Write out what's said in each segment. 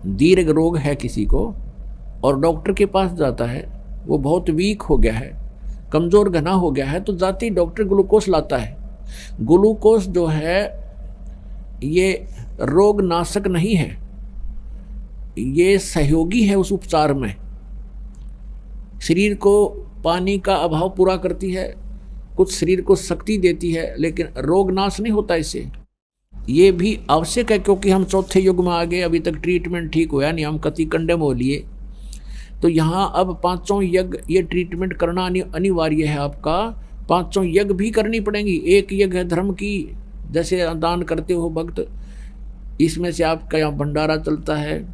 दीर्घ रोग है किसी को और डॉक्टर के पास जाता है, वो बहुत वीक हो गया है, कमज़ोर घना हो गया है, तो जाते ही डॉक्टर ग्लूकोज लाता है। ग्लूकोज जो है ये रोग नाशक नहीं है, ये सहयोगी है उस उपचार में। शरीर को पानी का अभाव पूरा करती है, कुछ शरीर को शक्ति देती है, लेकिन रोग नाश नहीं होता इससे। ये भी आवश्यक है क्योंकि हम चौथे युग में आ गए, अभी तक ट्रीटमेंट ठीक हुआ नहीं, हम कति कंडम हो लिए। तो यहाँ अब पांचों यज्ञ ये ट्रीटमेंट करना अनिवार्य है आपका। पांचों यज्ञ भी करनी पड़ेंगी। एक यज्ञ है धर्म की, जैसे दान करते हो भक्त, इसमें से आपका यहाँ भंडारा चलता है,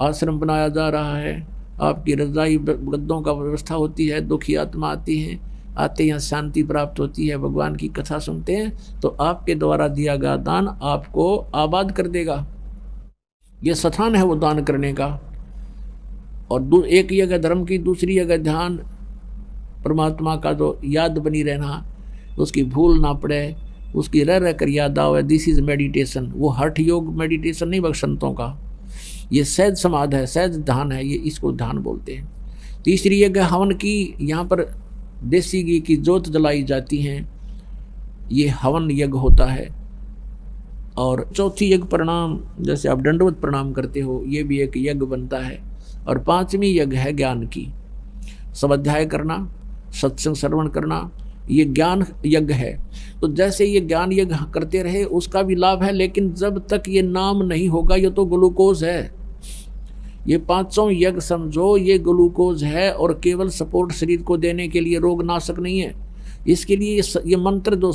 आश्रम बनाया जा रहा है, आपकी रजाई गद्दों का व्यवस्था होती है, दुखी आत्मा आती है, आते यहाँ शांति प्राप्त होती है, भगवान की कथा सुनते हैं, तो आपके द्वारा दिया गया दान आपको आबाद कर देगा। ये स्थान है वो दान करने का। और एक जगह धर्म की, दूसरी जगह ध्यान, परमात्मा का जो याद बनी रहना, उसकी भूल ना पड़े, उसकी रह कर याद आवे, दिस इज मेडिटेशन। वो हठ योग मेडिटेशन नहीं संतों का, ये सहज समाध है, सहज ध्यान है, ये इसको ध्यान बोलते हैं। तीसरी जगह हवन की, यहाँ पर देसी घी की जोत जलाई जाती हैं, ये हवन यज्ञ होता है। और चौथी यज्ञ प्रणाम, जैसे आप दंडवत प्रणाम करते हो, ये भी एक यज्ञ बनता है। और पांचवी यज्ञ है ज्ञान की, स्वाध्याय करना, सत्संग श्रवण करना, ये ज्ञान यज्ञ है। तो जैसे ये ज्ञान यज्ञ करते रहे उसका भी लाभ है, लेकिन जब तक ये नाम नहीं होगा, ये तो ग्लूकोज है। ये पांचों यज्ञ समझो, ये ग्लूकोज है और केवल सपोर्ट शरीर को देने के लिए, रोग नाशक नहीं है। इसके लिए ये मंत्र जो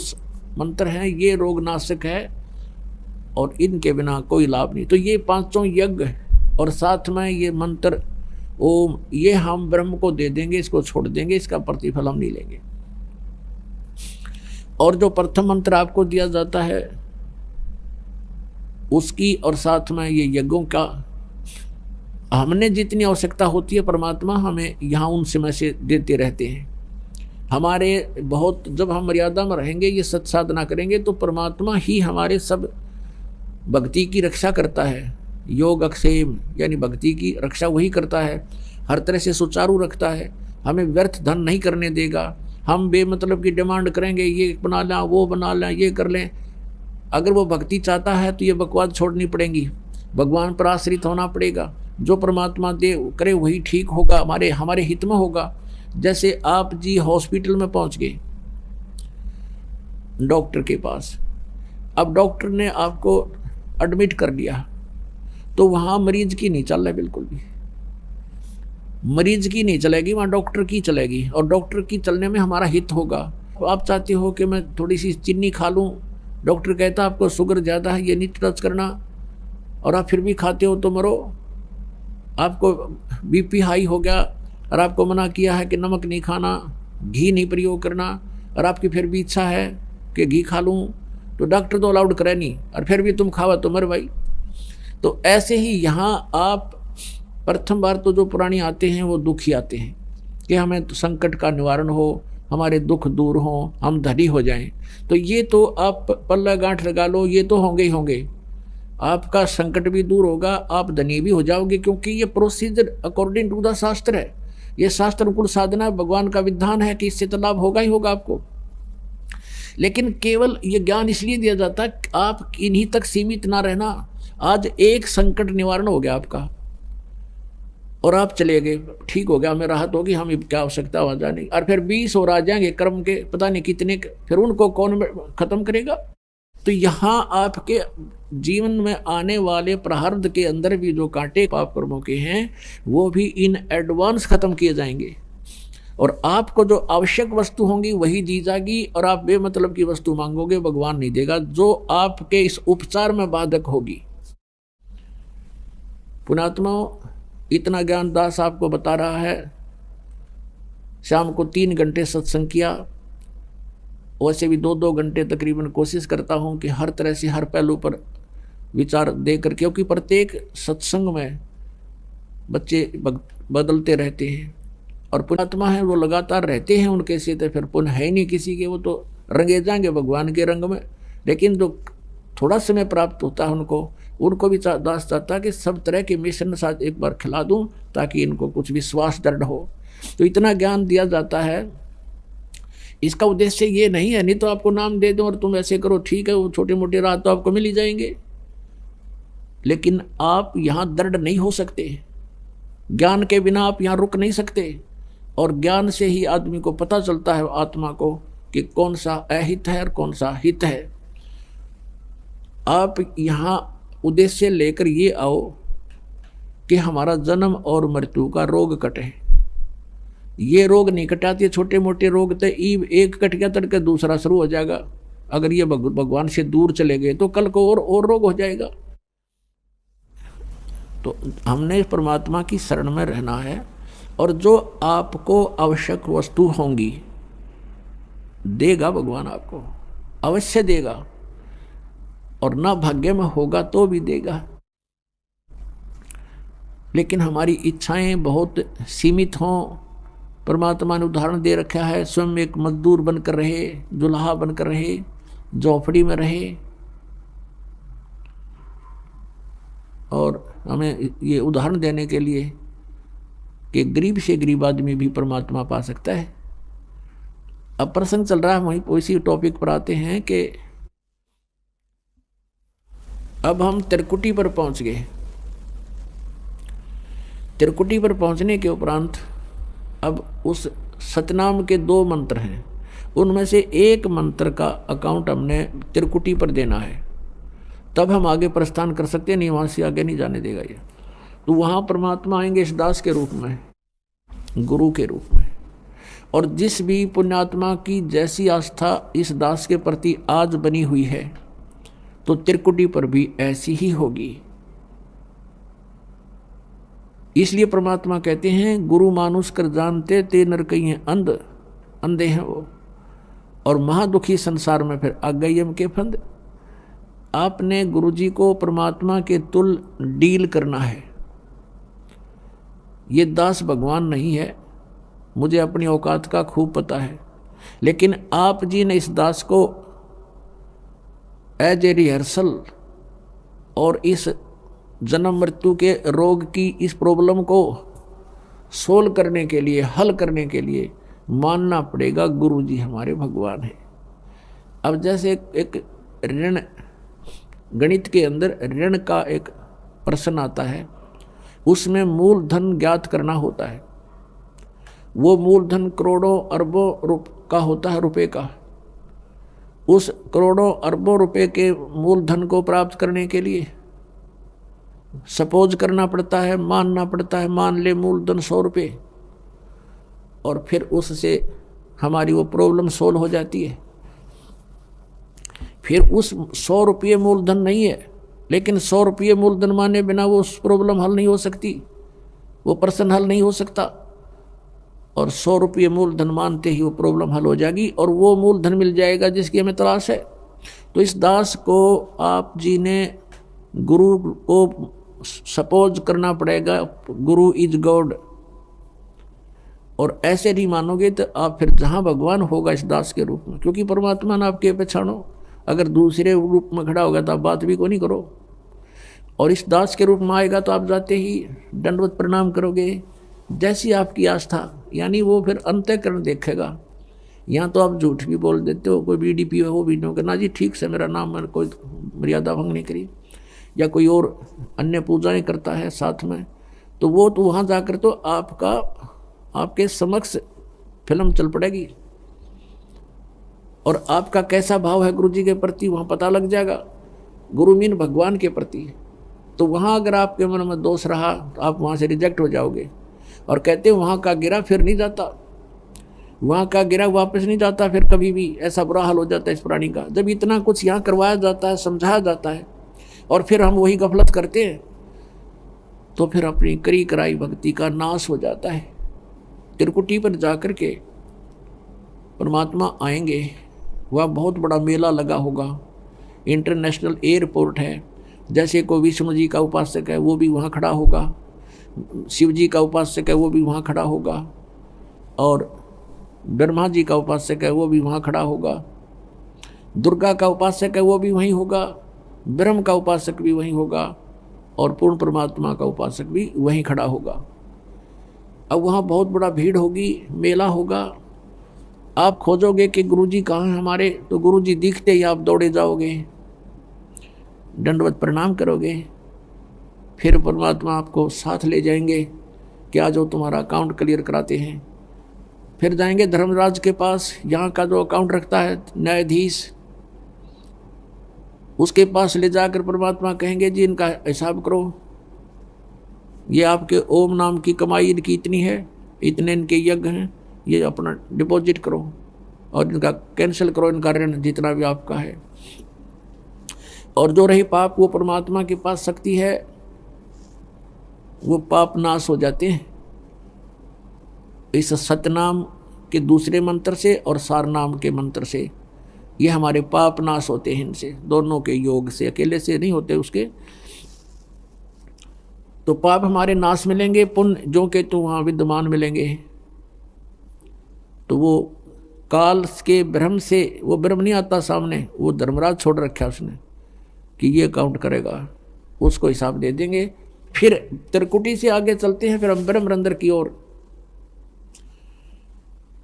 मंत्र हैं ये रोग नाशक है और इनके बिना कोई लाभ नहीं। तो ये पांचों यज्ञ और साथ में ये मंत्र ओम, ये हम ब्रह्म को दे देंगे, इसको छोड़ देंगे, इसका प्रतिफल हम नहीं लेंगे। और जो प्रथम मंत्र आपको दिया जाता है उसकी और साथ में ये यज्ञों का, हमने जितनी आवश्यकता होती है परमात्मा हमें यहाँ उन समय से देते रहते हैं। हमारे बहुत, जब हम मर्यादा में रहेंगे, ये सत साधना करेंगे, तो परमात्मा ही हमारे सब भक्ति की रक्षा करता है। योग अक्षेम यानी भक्ति की रक्षा वही करता है, हर तरह से सुचारू रखता है, हमें व्यर्थ धन नहीं करने देगा। हम बेमतलब की डिमांड करेंगे, ये बना लें, वो बना लें, ये कर लें। अगर वो भक्ति चाहता है तो ये बकवास छोड़नी पड़ेगी, भगवान पर आश्रित होना पड़ेगा। जो परमात्मा दे करे वही ठीक होगा, हमारे हित में होगा। जैसे आप जी हॉस्पिटल में पहुंच गए डॉक्टर के पास, अब डॉक्टर ने आपको एडमिट कर दिया, तो वहाँ मरीज की नहीं चल रहा, बिल्कुल भी मरीज की नहीं चलेगी, वहाँ डॉक्टर की चलेगी। और डॉक्टर की चलने में हमारा हित होगा। आप चाहते हो कि मैं थोड़ी सी चीनी खा लूँ, डॉक्टर कहता है आपको शुगर ज़्यादा है, ये नहीं टच करना, और आप फिर भी खाते हो तो मरो। आपको बीपी हाई हो गया और आपको मना किया है कि नमक नहीं खाना, घी नहीं प्रयोग करना, और आपकी फिर भी इच्छा है कि घी खा लूँ, तो डॉक्टर तो अलाउड करे नहीं, और फिर भी तुम खावा तो मर भाई। तो ऐसे ही यहाँ आप प्रथम बार तो जो पुरानी आते हैं वो दुखी आते हैं कि हमें तो संकट का निवारण हो, हमारे दुख दूर हों, हम धनी हो जाएं। तो ये तो आप पल्ला गांठ लगा लो, ये तो होंगे ही होंगे। आपका संकट भी दूर होगा, आप धनी भी हो जाओगे, क्योंकि ये प्रोसीजर अकॉर्डिंग टू द शास्त्र है। ये शास्त्र अनुकूल साधना, भगवान का विधान है कि इससे तो लाभ होगा ही होगा आपको। लेकिन केवल ये ज्ञान इसलिए दिया जाता है आप इन्हीं तक सीमित ना रहना। आज एक संकट निवारण हो गया आपका और आप चले गए, ठीक हो गया, हमें राहत होगी, हमें क्या आवश्यकता हो जाने, और फिर 20 और आ जाएंगे कर्म के पता नहीं कितने, फिर उनको कौन खत्म करेगा। तो यहाँ आपके जीवन में आने वाले प्रारब्ध के अंदर भी जो कांटे पाप कर्मों के हैं वो भी इन एडवांस खत्म किए जाएंगे, और आपको जो आवश्यक वस्तु होंगी वही दी जाएगी, और आप बेमतलब की वस्तु मांगोगे भगवान नहीं देगा, जो आपके इस उपचार में बाधक होगी। पुणात्मा, इतना ज्ञान दास आपको बता रहा है। शाम को 3 घंटे सत्संग किया, वैसे भी 2-2 घंटे तकरीबन कोशिश करता हूँ कि हर तरह से हर पहलू पर विचार देकर, क्योंकि प्रत्येक सत्संग में बच्चे बदलते रहते हैं, और पुण्यात्मा है वो लगातार रहते हैं उनके से, तो फिर पुण्य है ही नहीं किसी के, वो तो रंगे जाएंगे भगवान के रंग में। लेकिन जो थोड़ा समय प्राप्त होता है उनको, उनको भी दास चाहता कि सब तरह के मिश्रण साथ एक बार खिला दूं ताकि इनको कुछ विश्वास दृढ़ हो। तो इतना ज्ञान दिया जाता है। इसका उद्देश्य ये नहीं है, नहीं तो आपको नाम दे दो और तुम ऐसे करो, ठीक है, वो छोटे मोटे राह तो आपको मिल ही जाएंगे, लेकिन आप यहाँ दृढ़ नहीं हो सकते। ज्ञान के बिना आप यहाँ रुक नहीं सकते। और ज्ञान से ही आदमी को पता चलता है, आत्मा को, कि कौन सा अहित है और कौन सा हित है। आप यहाँ उद्देश्य लेकर ये आओ कि हमारा जन्म और मृत्यु का रोग कटे। ये रोग नहीं कटाते, छोटे मोटे रोग तो एक कट गया तड़के दूसरा शुरू हो जाएगा। अगर ये भगवान से दूर चले गए तो कल को और रोग हो जाएगा। तो हमने परमात्मा की शरण में रहना है, और जो आपको आवश्यक वस्तु होंगी देगा भगवान, आपको अवश्य देगा, और ना भाग्य में होगा तो भी देगा। लेकिन हमारी इच्छाएं बहुत सीमित हों। परमात्मा ने उदाहरण दे रखा है, स्वयं एक मजदूर बनकर रहे, जुल्हा बनकर रहे, झोपड़ी में रहे, और हमें ये उदाहरण देने के लिए कि गरीब से गरीब आदमी भी परमात्मा पा सकता है। अब प्रसंग चल रहा है, वहीं उसी टॉपिक पर आते हैं कि अब हम त्रिकुटी पर पहुंच गए। त्रिकुटी पर पहुंचने के उपरांत अब उस सतनाम के 2 मंत्र हैं, उनमें से एक मंत्र का अकाउंट हमने त्रिकुटी पर देना है, तब हम आगे प्रस्थान कर सकते हैं, नहीं वहाँ से आगे नहीं जाने देगा ये। तो वहाँ परमात्मा आएंगे इस दास के रूप में, गुरु के रूप में। और जिस भी पुण्यात्मा की जैसी आस्था इस दास के प्रति आज बनी हुई है, तो त्रिकुटी पर भी ऐसी ही होगी। इसलिए परमात्मा कहते हैं, गुरु मानुष कर जानते ते नर कहीं अंधे हैं वो, और महादुखी संसार में फिर आ गई हम के फंद। आपने गुरुजी को परमात्मा के तुल डील करना है। ये दास भगवान नहीं है, मुझे अपनी औकात का खूब पता है, लेकिन आप जी ने इस दास को एज ए रिहर्सल और इस जन्म मृत्यु के रोग की इस प्रॉब्लम को सोल्व करने के लिए, हल करने के लिए मानना पड़ेगा गुरुजी हमारे भगवान हैं। अब जैसे एक ऋण, गणित के अंदर ऋण का एक प्रश्न आता है, उसमें मूलधन ज्ञात करना होता है। वो मूलधन करोड़ों अरबों का होता है, रुपए का। उस करोड़ों अरबों रुपए के मूलधन को प्राप्त करने के लिए सपोज करना पड़ता है, मानना पड़ता है, मान ले मूलधन 100 रुपये, और फिर उससे हमारी वो प्रॉब्लम सोल्व हो जाती है। फिर उस 100 रुपये मूलधन नहीं है, लेकिन 100 रुपये मूलधन माने बिना वो प्रॉब्लम हल नहीं हो सकती, वो प्रश्न हल नहीं हो सकता। और 100 रुपये मूलधन मानते ही वो प्रॉब्लम हल हो जाएगी, और वो मूलधन मिल जाएगा जिसकी हमें तलाश है। तो इस दास को आप जी ने गुरु को सपोज करना पड़ेगा, गुरु इज गॉड, और ऐसे नहीं मानोगे तो आप फिर जहाँ भगवान होगा इस दास के रूप में, क्योंकि परमात्मा ने आपके पहचानो। अगर दूसरे रूप में खड़ा होगा तो आप बात भी को नहीं करो, और इस दास के रूप में आएगा तो आप जाते ही दंडवत प्रणाम करोगे, जैसी आपकी आस्था। यानी वो फिर अंतःकरण देखेगा। यहाँ तो आप झूठ भी बोल देते हो, कोई बीडीपी हो वो भी नहीं कहना जी ठीक से मेरा नाम, मैंने कोई मर्यादा भंग नहीं करी, या कोई और अन्य पूजाएं करता है साथ में, तो वो तो वहाँ जाकर तो आपके समक्ष फिल्म चल पड़ेगी, और आपका कैसा भाव है गुरु जी के प्रति वहाँ पता लग जाएगा, गुरु मीन भगवान के प्रति। तो वहाँ अगर आपके मन में दोष रहा तो आप वहाँ से रिजेक्ट हो जाओगे। और कहते हैं वहाँ का गिरा फिर नहीं जाता, वहाँ का गिरा वापस नहीं जाता फिर कभी भी। ऐसा बुरा हाल हो जाता है इस प्राणी का। जब इतना कुछ यहाँ करवाया जाता है, समझाया जाता है, और फिर हम वही गफलत करते हैं, तो फिर अपनी करी कराई भक्ति का नाश हो जाता है। त्रिकुटी पर जाकर के परमात्मा आएंगे, वह बहुत बड़ा मेला लगा होगा, इंटरनेशनल एयरपोर्ट है। जैसे कोई विष्णु जी का उपासक है वो भी वहाँ खड़ा होगा, शिव जी का उपासक है वो भी वहाँ खड़ा होगा, और ब्रह्मा जी का उपासक है वो भी वहाँ खड़ा होगा, दुर्गा का उपासक है वो भी वहीं होगा, ब्रह्म का उपासक भी वहीं होगा और पूर्ण परमात्मा का उपासक भी वहीं खड़ा होगा। अब वहाँ बहुत बड़ा भीड़ होगी, मेला होगा। आप खोजोगे कि गुरुजी कहाँ हैं हमारे, तो गुरुजी दिखते ही आप दौड़े जाओगे, दंडवत प्रणाम करोगे। फिर परमात्मा आपको साथ ले जाएंगे कि आ जाओ तुम्हारा अकाउंट क्लियर कराते हैं। फिर जाएंगे धर्मराज के पास, यहाँ का जो अकाउंट रखता है न्यायाधीश, उसके पास ले जाकर परमात्मा कहेंगे जी इनका हिसाब करो, ये आपके ओम नाम की कमाई इनकी इतनी है, इतने इनके यज्ञ हैं, ये अपना डिपॉजिट करो और इनका कैंसिल करो, इनका ऋण जितना भी आपका है। और जो रही पाप, वो परमात्मा के पास शक्ति है, वो पाप नाश हो जाते हैं इस सतनाम के दूसरे मंत्र से और सार नाम के मंत्र से। ये हमारे पाप नाश होते हैं इनसे, दोनों के योग से, अकेले से नहीं होते उसके। तो पाप हमारे नाश मिलेंगे, पुण्य जो के तो वहाँ विद्यमान मिलेंगे। तो वो काल के ब्रह्म से, वो ब्रह्म नहीं आता सामने, वो धर्मराज छोड़ रखा उसने कि ये काउंट करेगा, उसको हिसाब दे देंगे। फिर त्रिकुटी से आगे चलते हैं, फिर हम ब्रह्मरंध्र की ओर।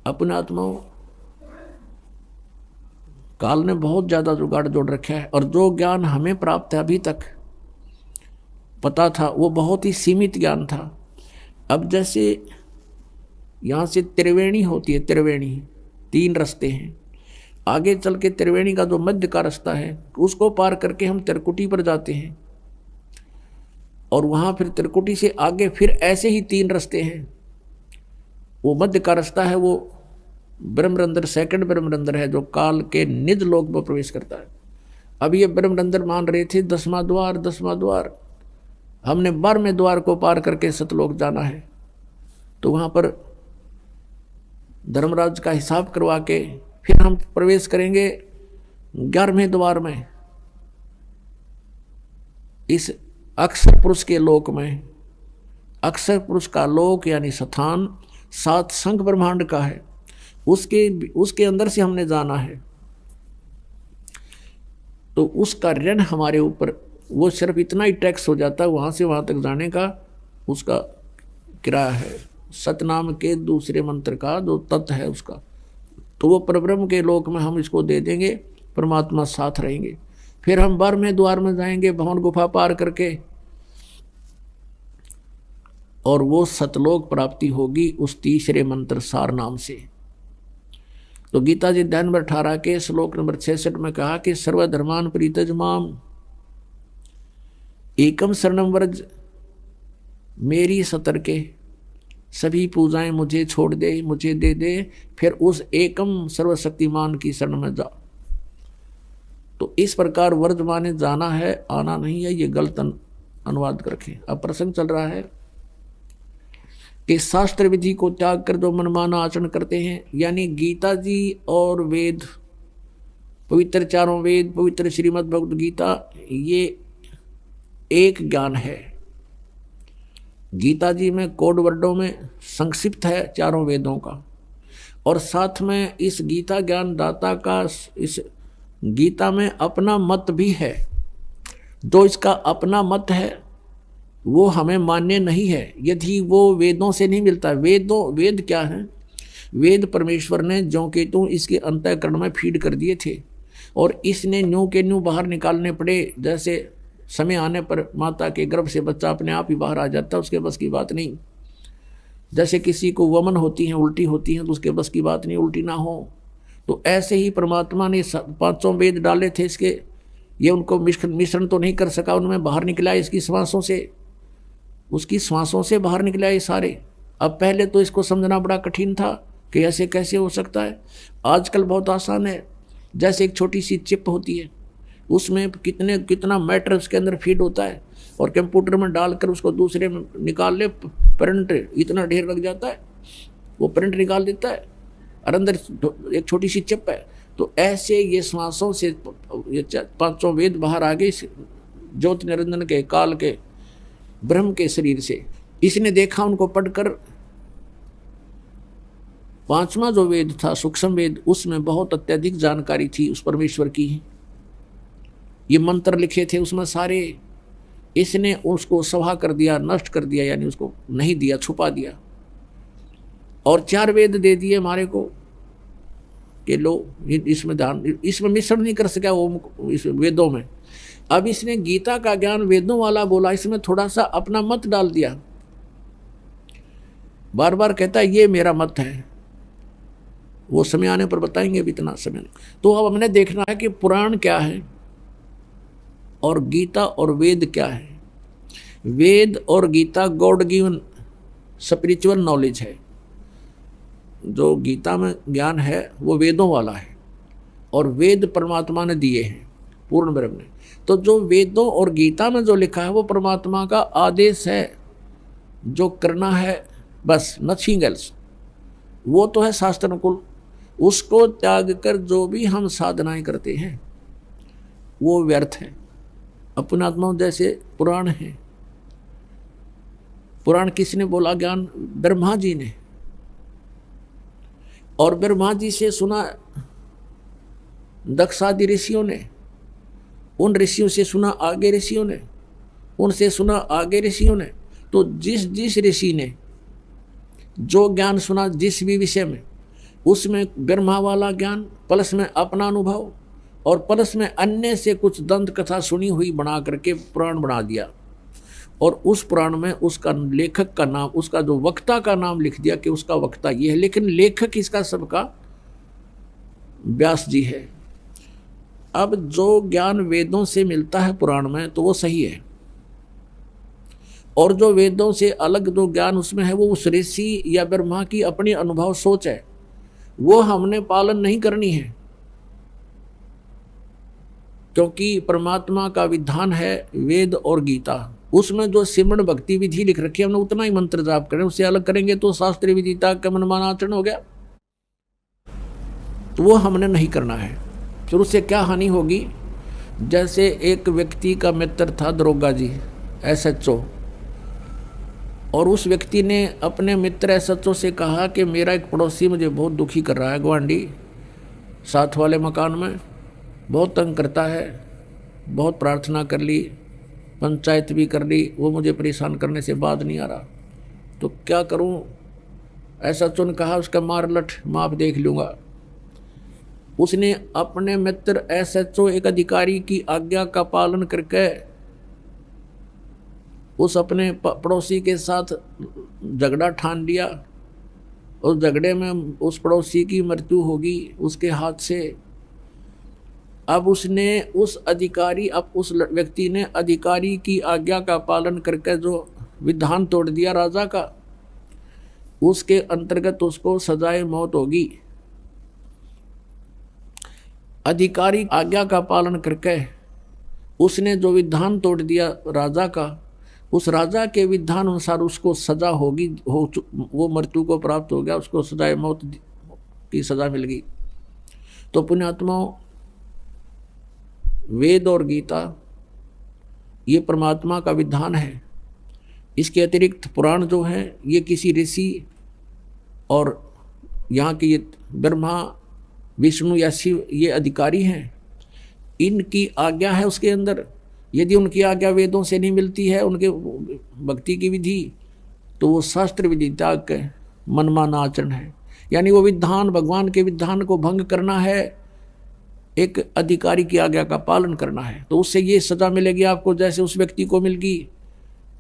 अपने आत्माओं, काल ने बहुत ज़्यादा जुगाड़ जोड़ रखा है, और जो ज्ञान हमें प्राप्त है अभी तक पता था, वो बहुत ही सीमित ज्ञान था। अब जैसे यहाँ से त्रिवेणी होती है, त्रिवेणी 3 रास्ते हैं, आगे चल के त्रिवेणी का जो मध्य का रास्ता है उसको पार करके हम त्रिकुटी पर जाते हैं, और वहाँ फिर त्रिकुटी से आगे फिर ऐसे ही 3 रास्ते हैं। वो मध्य का रास्ता है, वो ब्रह्मरंध्र, सेकंड ब्रह्मरंध्र है, जो काल के निज लोक में प्रवेश करता है। अब ये ब्रह्मरंध्र मान रहे थे 10वां द्वार, 10वां द्वार, हमने 12वें द्वार को पार करके सतलोक जाना है। तो वहाँ पर धर्मराज का हिसाब करवा के फिर हम प्रवेश करेंगे 11वें द्वार में, इस अक्षर पुरुष के लोक में। अक्षर पुरुष का लोक यानी स्थान 7 संख ब्रह्मांड का है, उसके अंदर से हमने जाना है। तो उसका ऋण हमारे ऊपर, वो सिर्फ इतना ही टैक्स हो जाता है वहाँ से वहाँ तक जाने का, उसका किराया है सतनाम के दूसरे मंत्र का जो तत्व है उसका। तो वो परब्रह्म के लोक में हम इसको दे देंगे, परमात्मा साथ रहेंगे। फिर हम 12वें द्वार में जाएंगे, भवन गुफा पार करके, और वो सतलोक प्राप्ति होगी उस तीसरे मंत्र सार नाम से। तो गीता जी अध्याय नंबर 18 के श्लोक नंबर 66 में कहा कि सर्वधर्मान परित्यज माम एकम शरणम व्रज, मेरी सतर्के सभी पूजाएं मुझे छोड़ दे, मुझे दे दे, फिर उस एकम सर्वशक्तिमान की शरण में जा। तो इस प्रकार व्रज माने जाना है, आना नहीं है, ये गलत अनुवाद कर रखे। अब प्रसंग चल रहा है कि शास्त्र विधि को त्याग कर जो मनमाना आचरण करते हैं, यानी गीता जी और वेद, पवित्र 4 वेद, पवित्र श्रीमद् भगवद गीता, ये एक ज्ञान है। गीता जी में कोड वर्डों में संक्षिप्त है 4 वेदों का, और साथ में इस गीता ज्ञान दाता का इस गीता में अपना मत भी है। जो इसका अपना मत है वो हमें मान्य नहीं है, यदि वो वेदों से नहीं मिलता। वेद क्या है? वेद परमेश्वर ने ज्यों के त्यों इसके अंतःकरण में फीड कर दिए थे, और इसने न्यू के न्यू बाहर निकालने पड़े। जैसे समय आने पर माता के गर्भ से बच्चा अपने आप ही बाहर आ जाता है, उसके बस की बात नहीं। जैसे किसी को वमन होती है, उल्टी होती है, तो उसके बस की बात नहीं उल्टी ना हो। तो ऐसे ही परमात्मा ने 5 वेद डाले थे इसके, ये उनको मिश्रण तो नहीं कर सका, उनमें बाहर निकला इसकी श्वासों से, उसकी श्वासों से बाहर निकला ये सारे। अब पहले तो इसको समझना बड़ा कठिन था कि ऐसे कैसे हो सकता है। आजकल बहुत आसान है। जैसे एक छोटी सी चिप होती है, उसमें कितना मैटर उसके अंदर फीड होता है, और कंप्यूटर में डालकर उसको दूसरे में निकाल ले, प्रिंट इतना ढेर लग जाता है, वो प्रिंट निकाल देता है, और अंदर एक छोटी सी चिप है। तो ऐसे ये श्वासों से ये 5 वेद बाहर आ गए ज्योति निरंजन के काल के ब्रह्म के शरीर से। इसने देखा उनको पढ़कर, 5वां जो वेद था सूक्ष्म वेद, उसमें बहुत अत्यधिक जानकारी थी उस परमेश्वर की। ये मंत्र लिखे थे उसमें सारे, इसने उसको सभा कर दिया, नष्ट कर दिया, यानी उसको नहीं दिया, छुपा दिया। और 4 वेद दे दिए हमारे को कि लो इसमें ध्यान, इसमें मिश्रण नहीं कर सका वो इस वेदों में। अब इसने गीता का ज्ञान वेदों वाला बोला, इसमें थोड़ा सा अपना मत डाल दिया, बार बार कहता है ये मेरा मत है। वो समय आने पर बताएंगे, भी इतना समय नहीं। तो अब हमने देखना है कि पुराण क्या है और गीता और वेद क्या है। वेद और Gita God given spiritual knowledge है। जो गीता में ज्ञान है वो वेदों वाला है, और वेद परमात्मा ने दिए हैं, पूर्ण ब्रह्म ने। तो जो वेदों और गीता में जो लिखा है वो परमात्मा का आदेश है, जो करना है बस, नथिंग एल्स। वो तो है शास्त्र अनुकूल। उसको त्याग कर जो भी हम साधनाएं करते हैं वो व्यर्थ है। अपने आत्मा जैसे पुराण है, पुराण किसने बोला ज्ञान? ब्रह्मा जी ने। और ब्रह्मा जी से सुना दक्षादि ऋषियों ने, उन ऋषियों से सुना आगे ऋषियों ने, उनसे सुना आगे ऋषियों ने। तो जिस जिस ऋषि ने जो ज्ञान सुना जिस भी विषय में, उसमें ब्रह्मा वाला ज्ञान प्लस में अपना अनुभव और प्लस में अन्य से कुछ दंत कथा सुनी हुई बना करके पुराण बना दिया। और उस पुराण में उसका लेखक का नाम, उसका जो वक्ता का नाम लिख दिया कि उसका वक्ता ये है, लेकिन लेखक इसका सबका व्यास जी है। अब जो ज्ञान वेदों से मिलता है पुराण में तो वो सही है, और जो वेदों से अलग जो ज्ञान उसमें है वो उस ऋषि या ब्रह्मा की अपनी अनुभव सोच है, वो हमने पालन नहीं करनी है। क्योंकि परमात्मा का विधान है वेद और गीता, उसमें जो सिमरण भक्ति विधि लिख रखी है हमने उतना ही मंत्र जाप करें, उससे अलग करेंगे तो शास्त्रीय विदिता का मनमाना आचरण हो गया। तो वो हमने नहीं करना है। फिर उससे क्या हानि होगी? जैसे एक व्यक्ति का मित्र था दरोगा जी, SHO, और उस व्यक्ति ने अपने मित्र SHO से कहा कि मेरा एक पड़ोसी मुझे बहुत दुखी कर रहा है, गुआंढी साथ वाले मकान में बहुत तंग करता है, बहुत प्रार्थना कर ली, पंचायत भी कर ली, वो मुझे परेशान करने से बात नहीं आ रहा, तो क्या करूं? SHO ने कहा उसका मार लठ, माप देख लूँगा। उसने अपने मित्र SHO एक अधिकारी की आज्ञा का पालन करके उस अपने पड़ोसी के साथ झगड़ा ठान लिया। उस झगड़े में उस पड़ोसी की मृत्यु होगी उसके हाथ से। अब उसने उस व्यक्ति ने अधिकारी की आज्ञा का पालन करके जो विधान तोड़ दिया राजा का, उसके अंतर्गत उसको सजाए मौत होगी। अधिकारी आज्ञा का पालन करके उसने जो विधान तोड़ दिया राजा का, उस राजा के विधान अनुसार उसको सजा होगी, वो मृत्यु को प्राप्त हो गया, उसको सजाए मौत की सजा मिल गई। तो पुण्यात्माओं, वेद और गीता ये परमात्मा का विधान है। इसके अतिरिक्त पुराण जो है ये किसी ऋषि और यहाँ के ये ब्रह्मा विष्णु या शिव ये अधिकारी हैं, इनकी आज्ञा है उसके अंदर। यदि उनकी आज्ञा वेदों से नहीं मिलती है, उनके भक्ति की विधि, तो वो शास्त्र विदिता के मनमाना आचरण है। यानी वो विधान, भगवान के विधान को भंग करना है, एक अधिकारी की आज्ञा का पालन करना है। तो उससे ये सजा मिलेगी आपको जैसे उस व्यक्ति को मिल गई,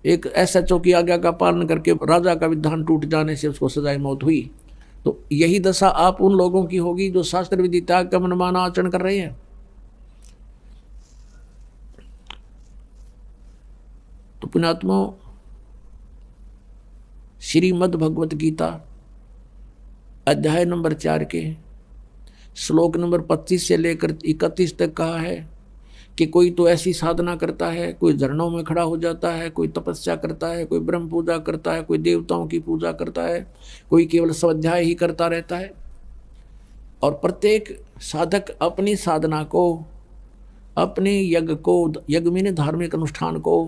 एक SHO की आज्ञा का पालन करके राजा का विधान टूट जाने से उसको सजाए मौत हुई। तो यही दशा आप उन लोगों की होगी जो शास्त्र विदिता का मनमाना आचरण कर रहे हैं। तो पुण्यात्माओं, श्रीमद् भगवत गीता अध्याय नंबर 4 के श्लोक नंबर 25 से लेकर 31 तक कहा है कि कोई तो ऐसी साधना करता है, कोई झरनों में खड़ा हो जाता है, कोई तपस्या करता है, कोई ब्रह्म पूजा करता है, कोई देवताओं की पूजा करता है, कोई केवल स्वाध्याय ही करता रहता है। और प्रत्येक साधक अपनी साधना को, अपने यज्ञ को, यज्ञ में धार्मिक अनुष्ठान को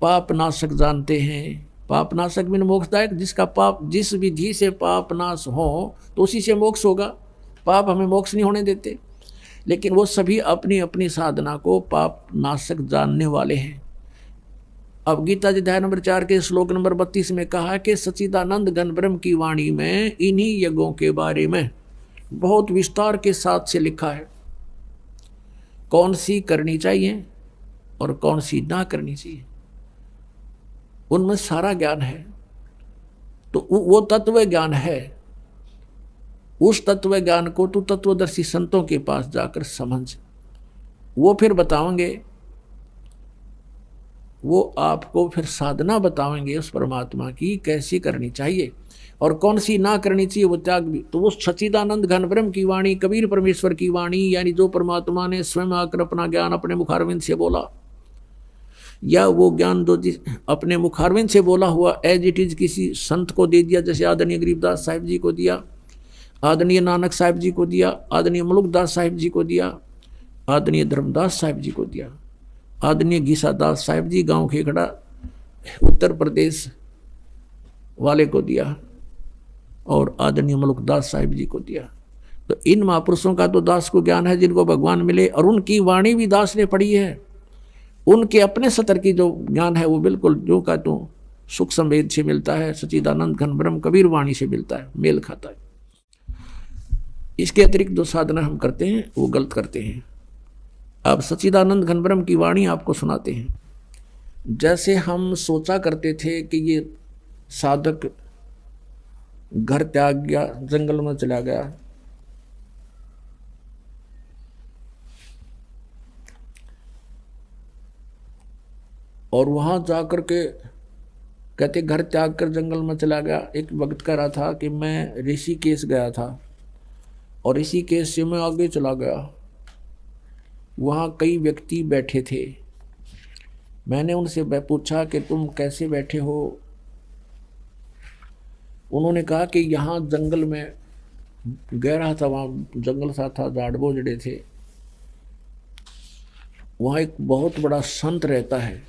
पाप नाशक जानते हैं। पाप नाशक में मोक्षदायक, जिसका पाप, जिस विधि से पाप नाश हो तो उसी से मोक्ष होगा। पाप हमें मोक्ष नहीं होने देते। लेकिन वो सभी अपनी अपनी साधना को पाप नाशक जानने वाले हैं। अब गीता जी अध्याय नंबर 4 के श्लोक नंबर 32 में कहा कि सच्चिदानंद घन ब्रह्म की वाणी में इन्हीं यज्ञों के बारे में बहुत विस्तार के साथ से लिखा है, कौन सी करनी चाहिए और कौन सी ना करनी चाहिए, उनमें सारा ज्ञान है। तो वो तत्व ज्ञान है, उस तत्व ज्ञान को तू तत्वदर्शी संतों के पास जाकर समझ, वो फिर बताओगे, वो आपको फिर साधना बताएंगे उस परमात्मा की कैसी करनी चाहिए और कौन सी ना करनी चाहिए, वो त्याग भी। तो वो सच्चिदानंद घन ब्रह्म की वाणी, कबीर परमेश्वर की वाणी, यानी जो परमात्मा ने स्वयं आकर अपना ज्ञान अपने मुखारविंद से बोला, या वो ज्ञान जो अपने मुखारविंद से बोला हुआ एज इट इज किसी संत को दे दिया, जैसे आदरणीय गरीबदास साहिब जी को दिया, आदरणीय नानक साहिब जी को दिया, आदरणीय मलुकदास साहिब जी को दिया, आदरणीय धर्मदास साहिब जी को दिया, आदरणीय गीसादास साहिब जी गांव खेखड़ा उत्तर प्रदेश वाले को दिया, और आदरणीय मलुकदास साहिब जी को दिया। तो इन महापुरुषों का तो दास को ज्ञान है जिनको भगवान मिले, और उनकी वाणी भी दास ने पढ़ी है। उनके अपने सतर की जो ज्ञान है वो बिल्कुल जो का तो सुख संवेद से मिलता है, सच्चिदानंद घन ब्रह्म कबीर वाणी से मिलता है, मेल खाता है। इसके अतिरिक्त जो साधना हम करते हैं वो गलत करते हैं। अब सच्चिदानंद घन ब्रह्म की वाणी आपको सुनाते हैं। जैसे हम सोचा करते थे कि ये साधक घर त्याग गया, जंगल में चला गया, और वहां जाकर के कहते घर त्याग कर जंगल में चला गया। एक वक्त कह रहा था कि मैं ऋषिकेश गया था और ऋषिकेश से मैं आगे चला गया, वहाँ कई व्यक्ति बैठे थे। मैंने उनसे पूछा कि तुम कैसे बैठे हो। उन्होंने कहा कि यहाँ जंगल में गहरा था, वहाँ जंगल सा था, झाड़ बोझड़े थे, वहाँ एक बहुत बड़ा संत रहता है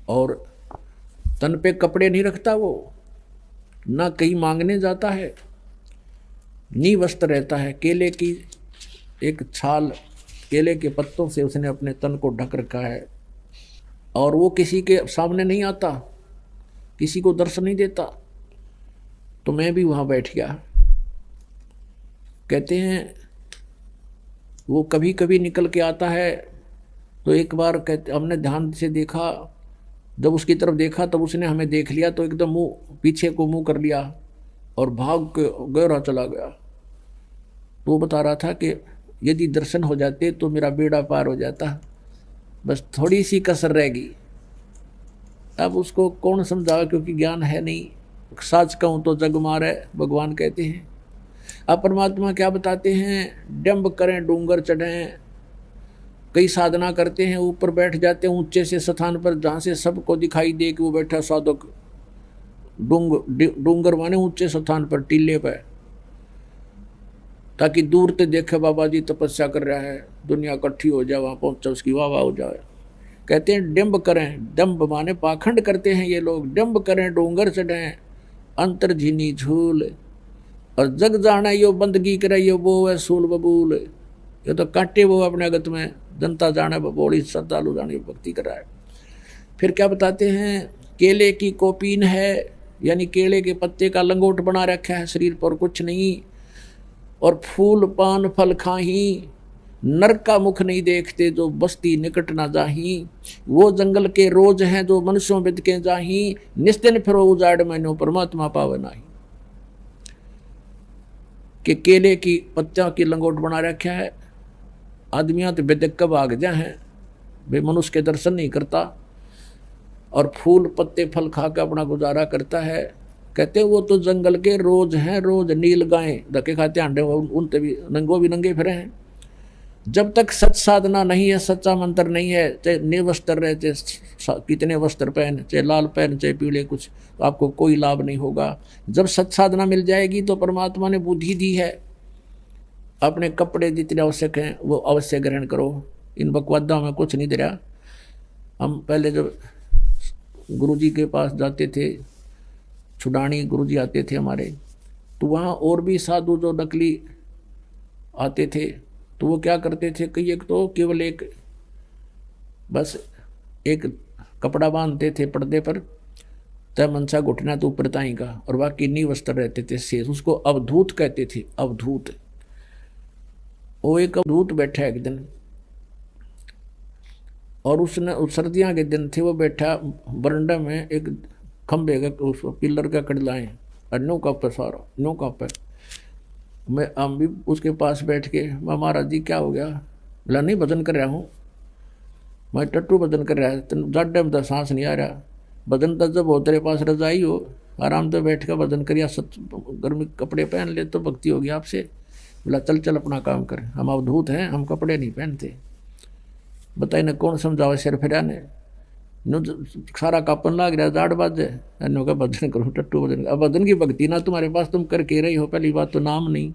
और तन पे कपड़े नहीं रखता, वो ना कहीं मांगने जाता है, निवस्त्र रहता है, केले की एक छाल, केले के पत्तों से उसने अपने तन को ढक रखा है, और वो किसी के सामने नहीं आता, किसी को दर्शन नहीं देता। तो मैं भी वहाँ बैठ गया। कहते हैं वो कभी कभी निकल के आता है। तो एक बार कहते हमने ध्यान से देखा, जब उसकी तरफ देखा तब उसने हमें देख लिया, तो एकदम मुँह पीछे को मुँह कर लिया और भाग के गहरा चला गया। तो वो बता रहा था कि यदि दर्शन हो जाते तो मेरा बेड़ा पार हो जाता, बस थोड़ी सी कसर रहेगी। अब उसको कौन समझावे, क्योंकि ज्ञान है नहीं। साच कहूँ तो जग मारे, भगवान कहते हैं। अब परमात्मा क्या बताते हैं, डंब करें डूंगर चढ़ें। कई साधना करते हैं, ऊपर बैठ जाते हैं ऊंचे से स्थान पर, जहाँ से सबको दिखाई दे कि वो बैठा साधक। डूंगर माने ऊंचे स्थान पर, टीले पर, ताकि दूर से देखे बाबा जी तपस्या कर रहा है, दुनिया इकट्ठी हो जाए, वहाँ पहुँचे उसकी वाह वाह हो जाए। कहते हैं डंब करें, डंब माने पाखंड करते हैं ये लोग। डंब करें डूंगर चढ़ें, अंतर झीनी झूल, और जग जाना यो बंदगी करे यो वो है सूल बबूल। ये तो काटे वो अपने अगत में, जनता जाने बबोड़ी, श्रद्धालु जाने भक्ति कर रहा है। फिर क्या बताते हैं, केले की कोपीन है, यानी केले के पत्ते का लंगोट बना रखा है शरीर पर, कुछ नहीं, और फूल पान फल खाही, नर का मुख नहीं देखते जो बस्ती निकट ना जाही। वो जंगल के रोज हैं जो मनुष्यों बिद के जाही, निस्दिन फिरो उजाड़ मैनो परमात्मा पावे नाही। कि केले की पत्तियों की लंगोट बना रखा है, आदमियां तो बेदक कब आग जा हैं, वे मनुष्य के दर्शन नहीं करता, और फूल पत्ते फल खा कर अपना गुजारा करता है। कहते वो तो जंगल के रोज हैं, रोज नील गायें धक्के खाते आंडे, उनते भी नंगो भी नंगे फिरे हैं। जब तक सच साधना नहीं है, सच्चा मंत्र नहीं है, चाहे निर्वस्त्र रहे, चाहे कितने वस्त्र पहन, चाहे लाल पहन चाहे पीले, कुछ तो आपको कोई लाभ नहीं होगा। जब सच साधना मिल जाएगी तो परमात्मा ने बुद्धि दी है, अपने कपड़े जितने आवश्यक हैं वो अवश्य ग्रहण करो। इन बकवादों में कुछ नहीं दे रहा। हम पहले जब गुरुजी के पास जाते थे, छुडानी गुरुजी आते थे हमारे, तो वहाँ और भी साधु जो नकली आते थे, तो वो क्या करते थे कि एक तो केवल एक बस एक कपड़ा बांधते थे पर्दे पर, तय मनसा घुटना तो ऊपर ताई का, और बाकी नी वस्त्र रहते थे शेष। उसको अवधूत कहते थे, अवधूत। वो एक अवधूत बैठा एक दिन, और उसने उस सर्दियाँ के दिन थे, वो बैठा बरंडा में एक खंबे का उस पिलर का कड़लाएँ और नो का पे सारा नो का पे। हम भी उसके पास बैठ के, मैं महाराज जी क्या हो गया? बोला नहीं भजन कर रहा हूँ मैं, टट्टू भजन कर रहा है, तेन जाडे में तो सांस नहीं आ रहा। भजन तो जब हो तेरे पास रजाई हो, आराम से बैठ कर भजन करिया, गर्मी कपड़े पहन ले तो भक्ति होगी आपसे। बोला चल चल अपना काम कर, हम अवधूत हैं, हम कपड़े नहीं पहनते। बताइए न कौन समझावे सिर फिरा ने, नो सारा कापन लाग रहा, जाड़ बाजे नो का भजन करूँ, टट्टू भजन। अब भजन की भक्ति ना तुम्हारे पास, तुम करके रही हो, पहली बात तो नाम नहीं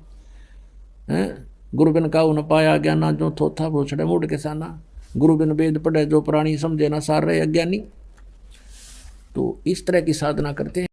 है। गुरु बिन काऊ न पाया ज्ञाना, जो थोथा भूछड़े मुड़ के साना। गुरु बिन वेद पढ़े, जो प्राणी समझे ना सार रहे अज्ञानी। तो इस तरह की साधना करते हैं।